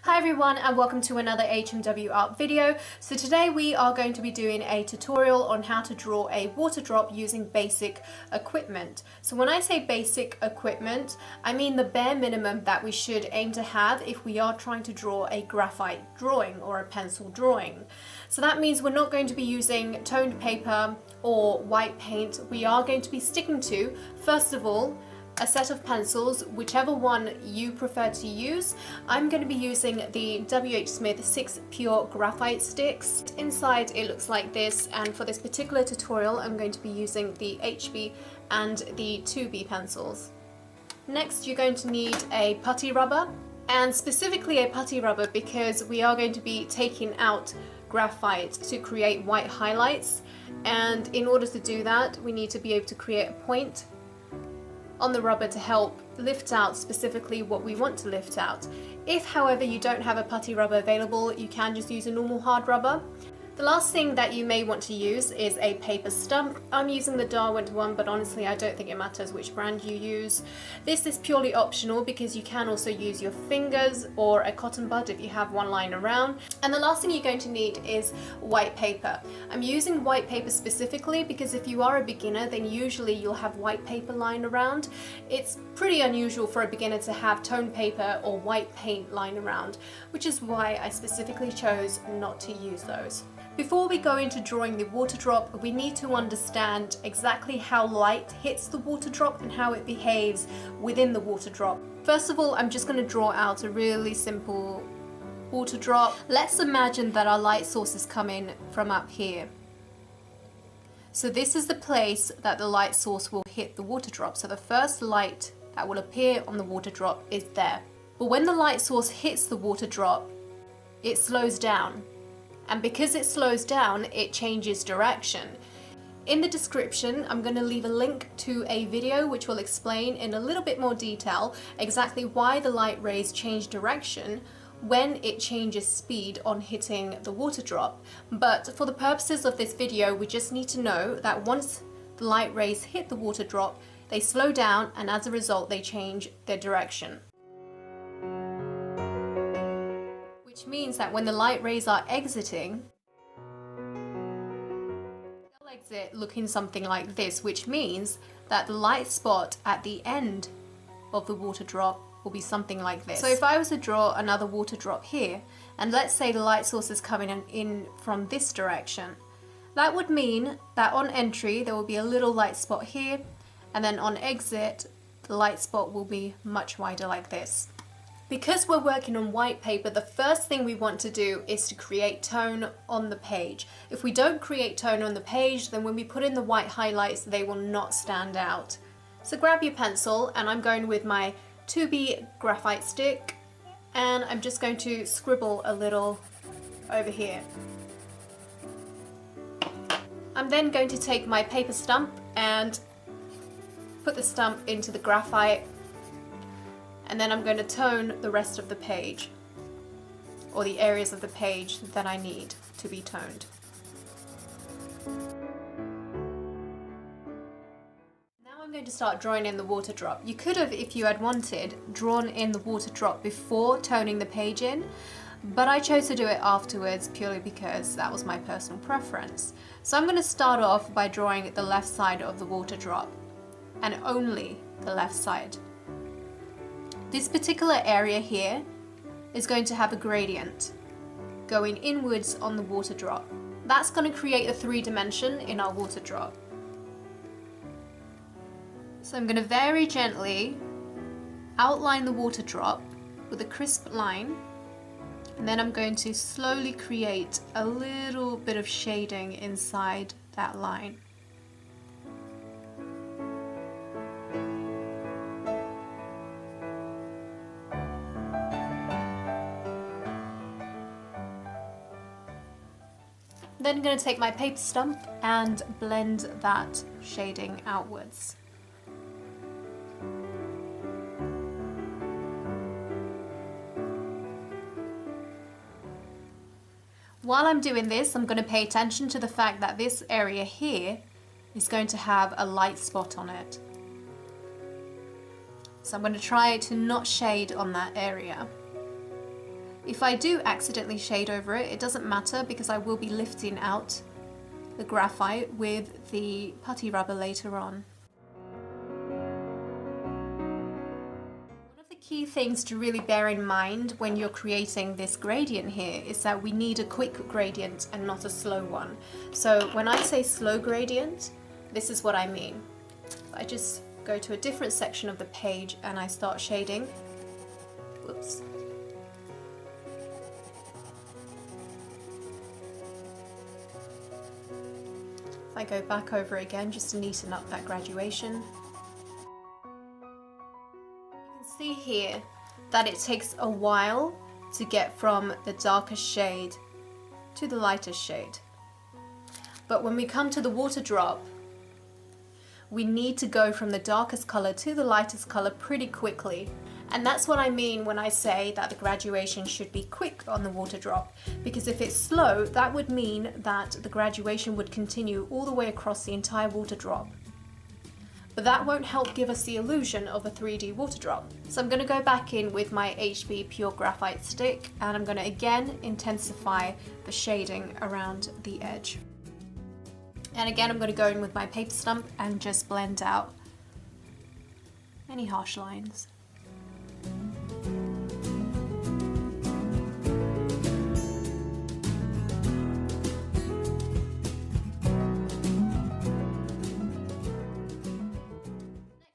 Hi everyone and welcome to another HMW art video. So today we are going to be doing a tutorial on how to draw a water drop using basic equipment. So when I say basic equipment, I mean the bare minimum that we should aim to have if we are trying to draw a graphite drawing or a pencil drawing. So that means we're not going to be using toned paper or white paint. We are going to be sticking to, first of all, a set of pencils, whichever one you prefer to use. I'm going to be using the WHSmith 6 Pure Graphite sticks. Inside it looks like this, and for this particular tutorial I'm going to be using the HB and the 2B pencils. Next you're going to need a putty rubber, and specifically a putty rubber because we are going to be taking out graphite to create white highlights, and in order to do that we need to be able to create a point on the rubber to help lift out specifically what we want to lift out. If, however, you don't have a putty rubber available, you can just use a normal hard rubber. The last thing that you may want to use is a paper stump. I'm using the Derwent one, but honestly I don't think it matters which brand you use. This is purely optional because you can also use your fingers or a cotton bud if you have one lying around. And the last thing you're going to need is white paper. I'm using white paper specifically because if you are a beginner, then usually you'll have white paper lying around. It's pretty unusual for a beginner to have toned paper or white paint lying around, which is why I specifically chose not to use those. Before we go into drawing the water drop, we need to understand exactly how light hits the water drop and how it behaves within the water drop. First of all, I'm just going to draw out a really simple water drop. Let's imagine that our light source is coming from up here. So this is the place that the light source will hit the water drop. So the first light that will appear on the water drop is there. But when the light source hits the water drop, it slows down. And because it slows down, it changes direction. In the description, I'm going to leave a link to a video which will explain in a little bit more detail exactly why the light rays change direction when it changes speed on hitting the water drop. But for the purposes of this video, we just need to know that once the light rays hit the water drop, they slow down, and as a result they change their direction. Which means that when the light rays are exiting, they'll exit looking something like this, which means that the light spot at the end of the water drop will be something like this. So if I was to draw another water drop here, and let's say the light source is coming in from this direction, that would mean that on entry there will be a little light spot here, and then on exit the light spot will be much wider like this. Because we're working on white paper, the first thing we want to do is to create tone on the page. If we don't create tone on the page, then when we put in the white highlights, they will not stand out. So grab your pencil, and I'm going with my 2B graphite stick, and I'm just going to scribble a little over here. I'm then going to take my paper stump and put the stump into the graphite, and then I'm going to tone the rest of the page, or the areas of the page that I need to be toned. Now I'm going to start drawing in the water drop. You could have, if you had wanted, drawn in the water drop before toning the page in, but I chose to do it afterwards purely because that was my personal preference. So I'm going to start off by drawing the left side of the water drop, and only the left side. This particular area here is going to have a gradient going inwards on the water drop. That's going to create a 3-dimension in our water drop. So I'm going to very gently outline the water drop with a crisp line, and then I'm going to slowly create a little bit of shading inside that line. Then I'm going to take my paper stump and blend that shading outwards. While I'm doing this, I'm going to pay attention to the fact that this area here is going to have a light spot on it. So I'm going to try to not shade on that area. If I do accidentally shade over it, it doesn't matter because I will be lifting out the graphite with the putty rubber later on. One of the key things to really bear in mind when you're creating this gradient here is that we need a quick gradient and not a slow one. So when I say slow gradient, this is what I mean. I just go to a different section of the page and I start shading. Whoops. If I go back over again just to neaten up that graduation. You can see here that it takes a while to get from the darkest shade to the lightest shade. But when we come to the water drop, we need to go from the darkest color to the lightest color pretty quickly. And that's what I mean when I say that the graduation should be quick on the water drop, because if it's slow, that would mean that the graduation would continue all the way across the entire water drop. But that won't help give us the illusion of a 3D water drop. So I'm going to go back in with my HB Pure Graphite stick and I'm going to again intensify the shading around the edge. And again, I'm going to go in with my paper stump and just blend out any harsh lines.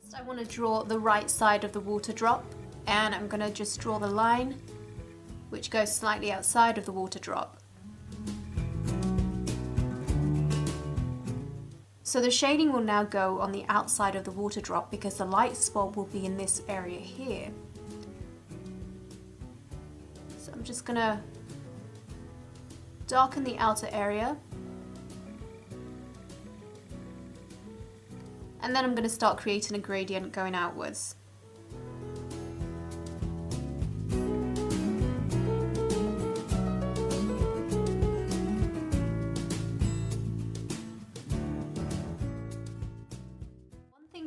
Next, I want to draw the right side of the water drop, and I'm going to just draw the line which goes slightly outside of the water drop. So the shading will now go on the outside of the water drop because the light spot will be in this area here. So I'm just going to darken the outer area. And then I'm going to start creating a gradient going outwards.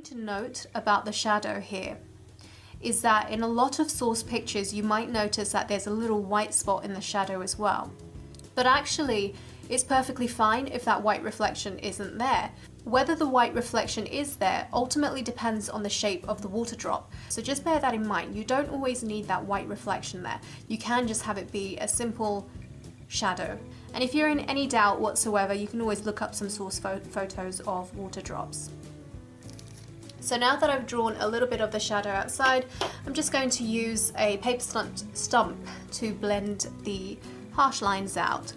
To note about the shadow here is that in a lot of source pictures you might notice that there's a little white spot in the shadow as well. But actually it's perfectly fine if that white reflection isn't there. Whether the white reflection is there ultimately depends on the shape of the water drop. So just bear that in mind. You don't always need that white reflection there. You can just have it be a simple shadow. And if you're in any doubt whatsoever, you can always look up some source photos of water drops. So now that I've drawn a little bit of the shadow outside, I'm just going to use a paper stump to blend the harsh lines out.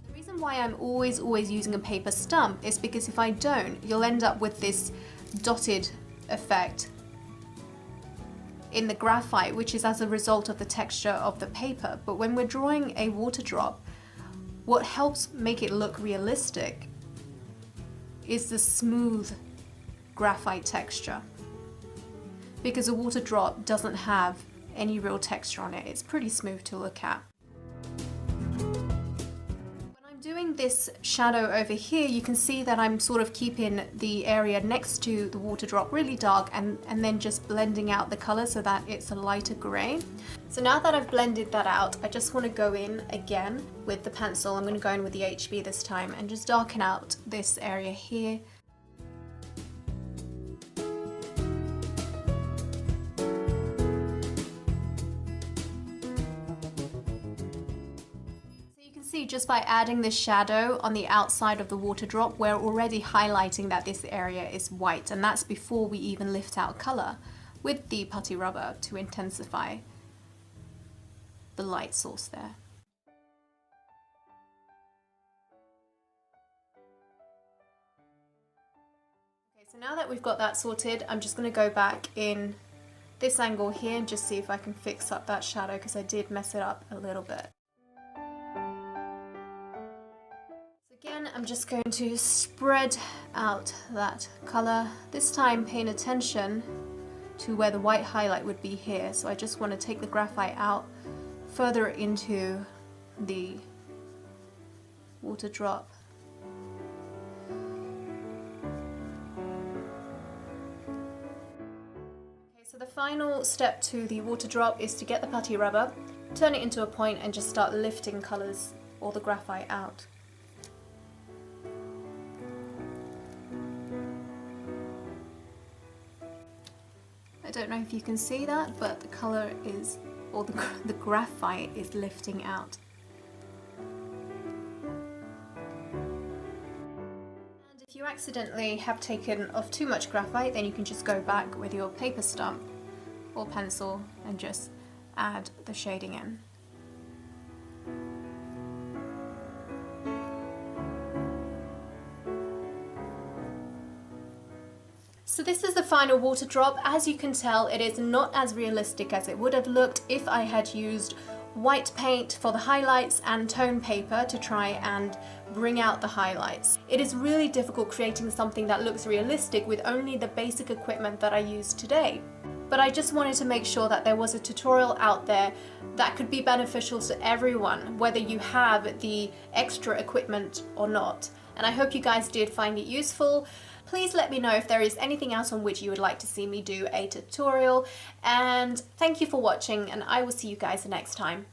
The reason why I'm always using a paper stump is because if I don't, you'll end up with this dotted effect in the graphite, which is as a result of the texture of the paper. But when we're drawing a water drop, what helps make it look realistic is the smooth graphite texture, because a water drop doesn't have any real texture on it. It's pretty smooth to look at. When I'm doing this shadow over here, you can see that I'm sort of keeping the area next to the water drop really dark and then just blending out the color so that it's a lighter gray. So now that I've blended that out, I just want to go in again with the pencil. I'm going to go in with the HB this time and just darken out this area here. So you can see just by adding this shadow on the outside of the water drop, we're already highlighting that this area is white, and that's before we even lift out color with the putty rubber to intensify the light source there. Okay, so now that we've got that sorted, I'm just going to go back in this angle here and just see if I can fix up that shadow, because I did mess it up a little bit. So again, I'm just going to spread out that color, this time paying attention to where the white highlight would be here. So I just want to take the graphite out further into the water drop. Okay, so the final step to the water drop is to get the putty rubber, turn it into a point and just start lifting colours or the graphite out. I don't know if you can see that, but the colour is, or the graphite is lifting out. And if you accidentally have taken off too much graphite, then you can just go back with your paper stump or pencil and just add the shading in. So this is the final water drop. As you can tell, it is not as realistic as it would have looked if I had used white paint for the highlights and tone paper to try and bring out the highlights. It is really difficult creating something that looks realistic with only the basic equipment that I used today. But I just wanted to make sure that there was a tutorial out there that could be beneficial to everyone, whether you have the extra equipment or not. And I hope you guys did find it useful. Please let me know if there is anything else on which you would like to see me do a tutorial. And thank you for watching, and I will see you guys next time.